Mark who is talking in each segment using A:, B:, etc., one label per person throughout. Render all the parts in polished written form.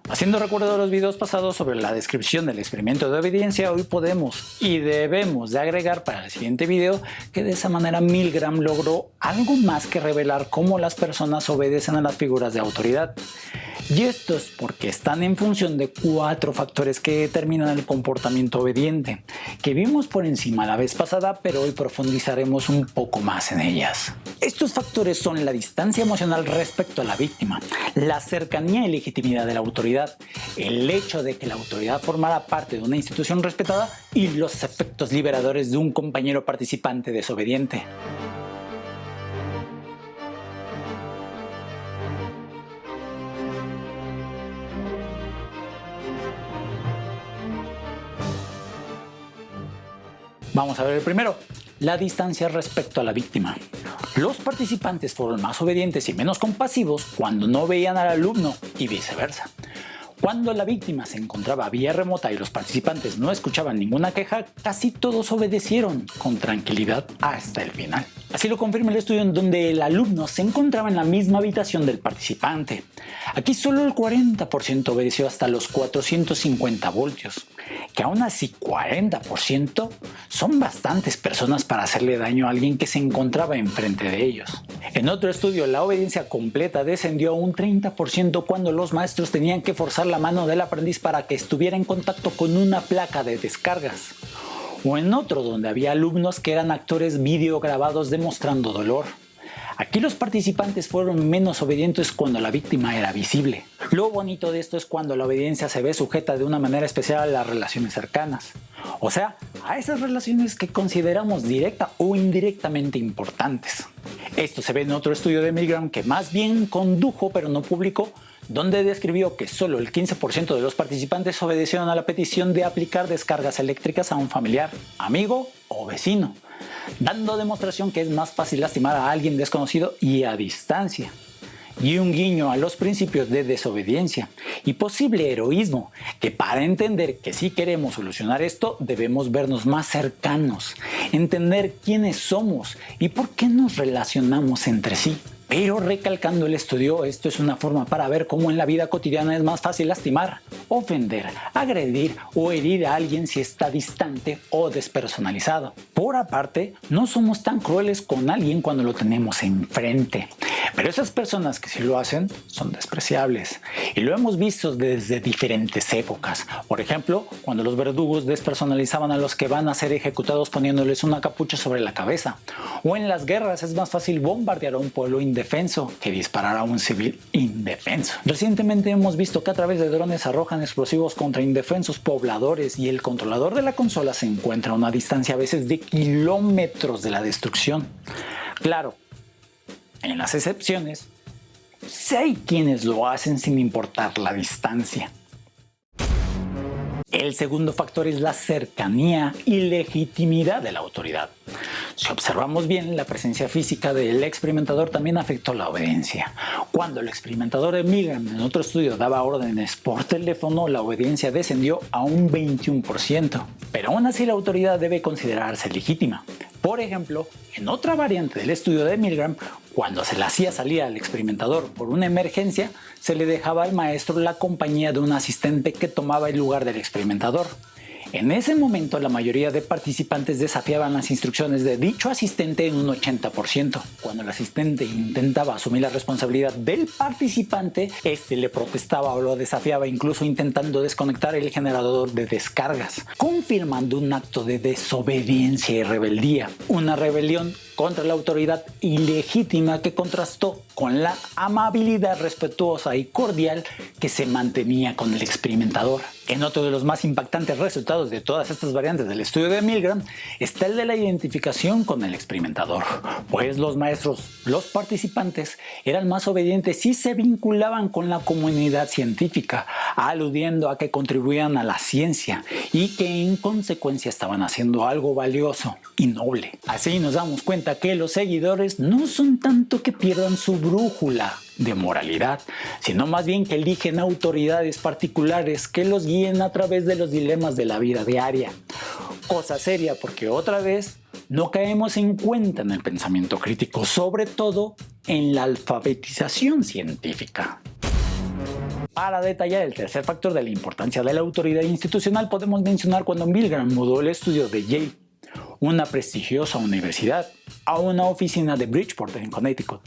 A: Haciendo recuerdo de los videos pasados sobre la descripción del experimento de obediencia, hoy podemos y debemos de agregar para el siguiente video que de esa manera Milgram logró algo más que revelar cómo las personas obedecen a las figuras de autoridad. Y esto es porque están en función de 4 factores que determinan el comportamiento obediente, que vimos por encima la vez pasada, pero hoy profundizaremos un poco más en ellas. Estos factores son la distancia emocional respecto a la víctima, la cercanía y legitimidad de la autoridad, el hecho de que la autoridad formara parte de una institución respetada y los efectos liberadores de un compañero participante desobediente. Vamos a ver el primero, la distancia respecto a la víctima. Los participantes fueron más obedientes y menos compasivos cuando no veían al alumno y viceversa. Cuando la víctima se encontraba vía remota y los participantes no escuchaban ninguna queja, casi todos obedecieron con tranquilidad hasta el final. Así lo confirma el estudio en donde el alumno se encontraba en la misma habitación del participante. Aquí solo el 40% obedeció hasta los 450 voltios, que aún así 40% son bastantes personas para hacerle daño a alguien que se encontraba enfrente de ellos. En otro estudio, la obediencia completa descendió a un 30% cuando los maestros tenían que forzar la mano del aprendiz para que estuviera en contacto con una placa de descargas. O en otro donde había alumnos que eran actores videograbados demostrando dolor. Aquí los participantes fueron menos obedientes cuando la víctima era visible. Lo bonito de esto es cuando la obediencia se ve sujeta de una manera especial a las relaciones cercanas. O sea, a esas relaciones que consideramos directa o indirectamente importantes. Esto se ve en otro estudio de Milgram que más bien condujo pero no publicó, donde describió que solo el 15% de los participantes obedecieron a la petición de aplicar descargas eléctricas a un familiar, amigo o vecino, dando demostración que es más fácil lastimar a alguien desconocido y a distancia. Y un guiño a los principios de desobediencia y posible heroísmo, que para entender que si queremos solucionar esto debemos vernos más cercanos, entender quiénes somos y por qué nos relacionamos entre sí. Pero recalcando el estudio, esto es una forma para ver cómo en la vida cotidiana es más fácil lastimar, ofender, agredir o herir a alguien si está distante o despersonalizado. Por aparte, no somos tan crueles con alguien cuando lo tenemos enfrente. Pero esas personas que sí lo hacen son despreciables. Y lo hemos visto desde diferentes épocas. Por ejemplo, cuando los verdugos despersonalizaban a los que van a ser ejecutados poniéndoles una capucha sobre la cabeza. O en las guerras es más fácil bombardear a un pueblo indefenso que disparar a un civil indefenso. Recientemente hemos visto que a través de drones arrojan explosivos contra indefensos pobladores y el controlador de la consola se encuentra a una distancia a veces de kilómetros de la destrucción. Claro, en las excepciones, sí hay quienes lo hacen sin importar la distancia. El segundo factor es la cercanía y legitimidad de la autoridad. Si observamos bien, la presencia física del experimentador también afectó la obediencia. Cuando el experimentador de Milgram en otro estudio daba órdenes por teléfono, la obediencia descendió a un 21%. Pero aún así la autoridad debe considerarse legítima. Por ejemplo, en otra variante del estudio de Milgram, cuando se le hacía salir al experimentador por una emergencia, se le dejaba al maestro la compañía de un asistente que tomaba el lugar del experimentador. En ese momento, la mayoría de participantes desafiaban las instrucciones de dicho asistente en un 80%. Cuando el asistente intentaba asumir la responsabilidad del participante, este le protestaba o lo desafiaba, incluso intentando desconectar el generador de descargas, confirmando un acto de desobediencia y rebeldía. Una rebelión contra la autoridad ilegítima que contrastó con la amabilidad respetuosa y cordial que se mantenía con el experimentador. En otro de los más impactantes resultados de todas estas variantes del estudio de Milgram está el de la identificación con el experimentador, pues los maestros, los participantes, eran más obedientes y se vinculaban con la comunidad científica, aludiendo a que contribuían a la ciencia y que en consecuencia estaban haciendo algo valioso y noble. Así nos damos cuenta que los seguidores no son tanto que pierdan su brújula de moralidad, sino más bien que eligen autoridades particulares que los guíen a través de los dilemas de la vida diaria. Cosa seria porque otra vez no caemos en cuenta en el pensamiento crítico, sobre todo en la alfabetización científica. Para detallar el tercer factor de la importancia de la autoridad institucional, podemos mencionar cuando Milgram mudó el estudio de Yale, una prestigiosa universidad, a una oficina de Bridgeport en Connecticut,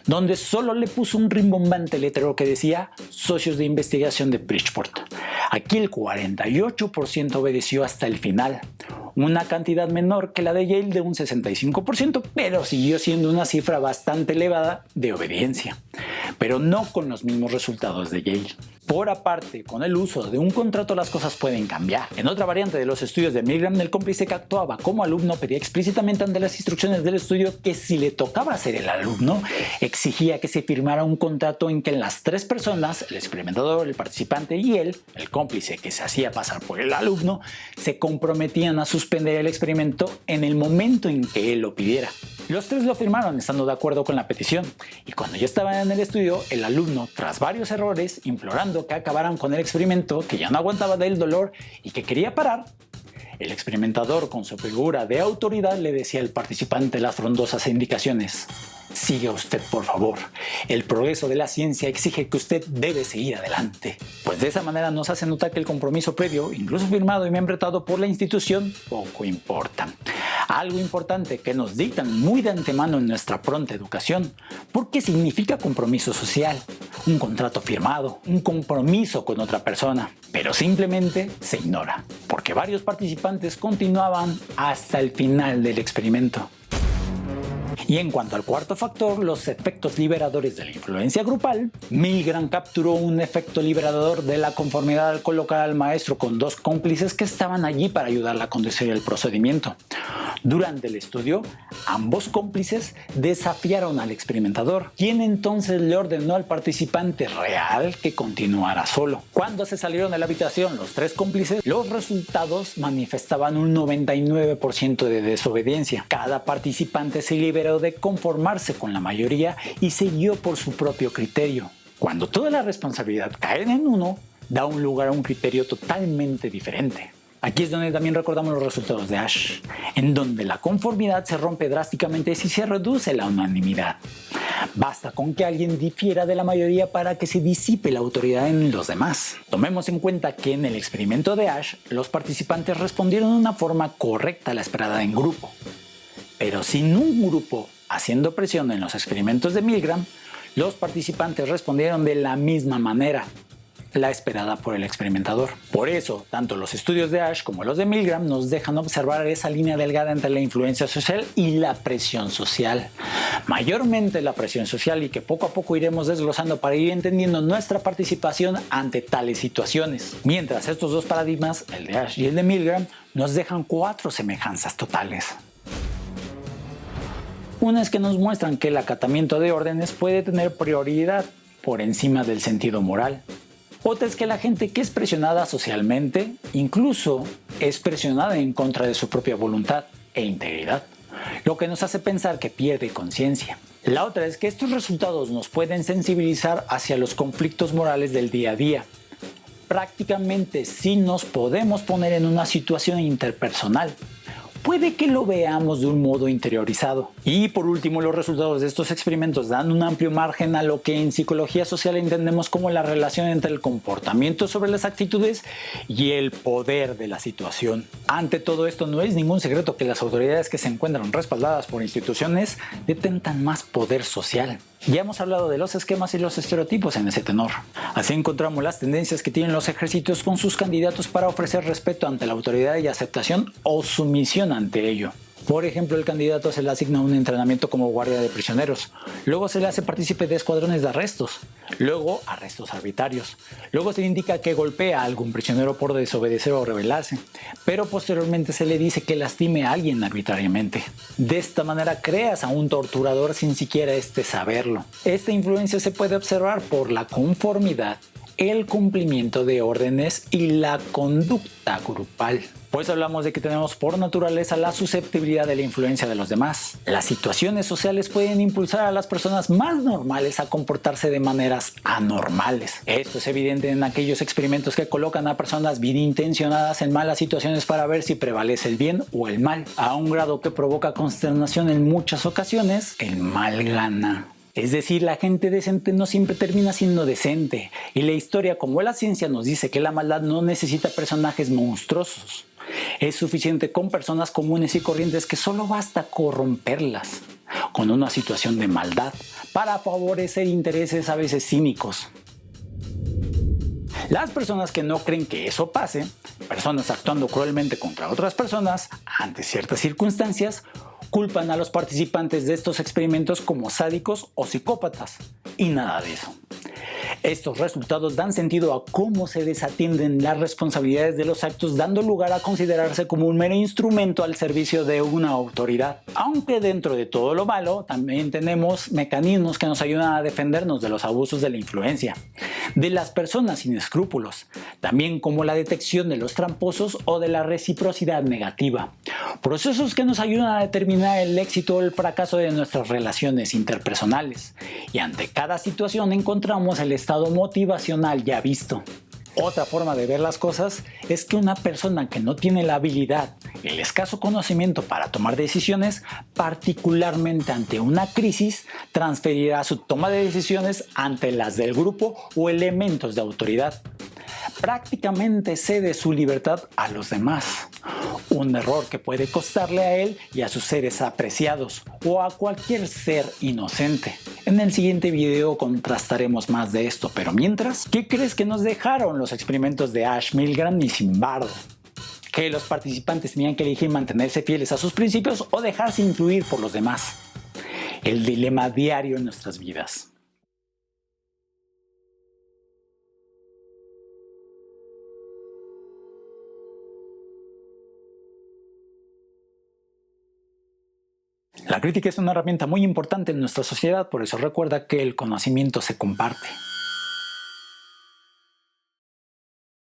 A: donde solo le puso un rimbombante letrero que decía Socios de Investigación de Bridgeport. Aquí el 48% obedeció hasta el final, una cantidad menor que la de Yale de un 65%, pero siguió siendo una cifra bastante elevada de obediencia, pero no con los mismos resultados de Yale. Por aparte, con el uso de un contrato las cosas pueden cambiar. En otra variante de los estudios de Milgram, el cómplice que actuaba como alumno pedía explícitamente ante las instrucciones del estudio que si le tocaba ser el alumno, exigía que se firmara un contrato en que las tres personas, el experimentador, el participante y él, el cómplice que se hacía pasar por el alumno, se comprometían a suspender el experimento en el momento en que él lo pidiera. Los tres lo firmaron estando de acuerdo con la petición, y cuando ya estaban en el estudio, el alumno, tras varios errores, implorando que acabaran con el experimento, que ya no aguantaba del dolor y que quería parar, el experimentador, con su figura de autoridad, le decía al participante las frondosas indicaciones: siga usted, por favor. El progreso de la ciencia exige que usted debe seguir adelante. Pues de esa manera nos hace notar que el compromiso previo, incluso firmado y membretado por la institución, poco importa. Algo importante que nos dictan muy de antemano en nuestra pronta educación, porque significa compromiso social, un contrato firmado, un compromiso con otra persona, pero simplemente se ignora, porque varios participantes continuaban hasta el final del experimento. Y en cuanto al cuarto factor, los efectos liberadores de la influencia grupal, Milgram capturó un efecto liberador de la conformidad al colocar al maestro con dos cómplices que estaban allí para ayudarla a conducir el procedimiento. Durante el estudio, ambos cómplices desafiaron al experimentador, quien entonces le ordenó al participante real que continuara solo. Cuando se salieron de la habitación los tres cómplices, los resultados manifestaban un 99% de desobediencia. Cada participante se liberó de conformarse con la mayoría y siguió por su propio criterio. Cuando toda la responsabilidad cae en uno, da un lugar a un criterio totalmente diferente. Aquí es donde también recordamos los resultados de Asch, en donde la conformidad se rompe drásticamente si se reduce la unanimidad. Basta con que alguien difiera de la mayoría para que se disipe la autoridad en los demás. Tomemos en cuenta que en el experimento de Asch, los participantes respondieron de una forma correcta a la esperada en grupo. Pero sin un grupo haciendo presión en los experimentos de Milgram, los participantes respondieron de la misma manera, la esperada por el experimentador. Por eso, tanto los estudios de Asch como los de Milgram nos dejan observar esa línea delgada entre la influencia social y la presión social. Mayormente la presión social, y que poco a poco iremos desglosando para ir entendiendo nuestra participación ante tales situaciones. Mientras estos dos paradigmas, el de Asch y el de Milgram, nos dejan cuatro semejanzas totales. Una es que nos muestran que el acatamiento de órdenes puede tener prioridad por encima del sentido moral. Otra es que la gente que es presionada socialmente, incluso es presionada en contra de su propia voluntad e integridad, lo que nos hace pensar que pierde conciencia. La otra es que estos resultados nos pueden sensibilizar hacia los conflictos morales del día a día. Prácticamente si nos podemos poner en una situación interpersonal, puede que lo veamos de un modo interiorizado. Y por último, los resultados de estos experimentos dan un amplio margen a lo que en psicología social entendemos como la relación entre el comportamiento sobre las actitudes y el poder de la situación. Ante todo esto, no es ningún secreto que las autoridades que se encuentran respaldadas por instituciones detentan más poder social. Ya hemos hablado de los esquemas y los estereotipos en ese tenor. Así encontramos las tendencias que tienen los ejércitos con sus candidatos para ofrecer respeto ante la autoridad y aceptación o sumisión ante ello. Por ejemplo, el candidato se le asigna un entrenamiento como guardia de prisioneros, luego se le hace partícipe de escuadrones de arrestos, luego arrestos arbitrarios, luego se le indica que golpea a algún prisionero por desobedecer o rebelarse, pero posteriormente se le dice que lastime a alguien arbitrariamente. De esta manera creas a un torturador sin siquiera saberlo. Esta influencia se puede observar por la conformidad, el cumplimiento de órdenes y la conducta grupal. Pues hablamos de que tenemos por naturaleza la susceptibilidad de la influencia de los demás. Las situaciones sociales pueden impulsar a las personas más normales a comportarse de maneras anormales. Esto es evidente en aquellos experimentos que colocan a personas bien intencionadas en malas situaciones para ver si prevalece el bien o el mal. A un grado que provoca consternación en muchas ocasiones, el mal gana. Es decir, la gente decente no siempre termina siendo decente, y la historia como la ciencia nos dice que la maldad no necesita personajes monstruosos. Es suficiente con personas comunes y corrientes que solo basta corromperlas con una situación de maldad para favorecer intereses a veces cínicos. Las personas que no creen que eso pase, personas actuando cruelmente contra otras personas ante ciertas circunstancias, culpan a los participantes de estos experimentos como sádicos o psicópatas, y nada de eso. Estos resultados dan sentido a cómo se desatienden las responsabilidades de los actos, dando lugar a considerarse como un mero instrumento al servicio de una autoridad. Aunque dentro de todo lo malo, también tenemos mecanismos que nos ayudan a defendernos de los abusos de la influencia, de las personas sin escrúpulos, también como la detección de los tramposos o de la reciprocidad negativa. Procesos que nos ayudan a determinar el éxito o el fracaso de nuestras relaciones interpersonales. Y ante cada situación encontramos el estado motivacional ya visto. Otra forma de ver las cosas es que una persona que no tiene la habilidad, el escaso conocimiento para tomar decisiones, particularmente ante una crisis, transferirá su toma de decisiones ante las del grupo o elementos de autoridad. Prácticamente cede su libertad a los demás. Un error que puede costarle a él y a sus seres apreciados o a cualquier ser inocente. En el siguiente video contrastaremos más de esto, pero mientras, ¿qué crees que nos dejaron los experimentos de Ash Milgram y Zimbardo? ¿Que los participantes tenían que elegir mantenerse fieles a sus principios o dejarse influir por los demás? El dilema diario en nuestras vidas. La crítica es una herramienta muy importante en nuestra sociedad, por eso recuerda que el conocimiento se comparte.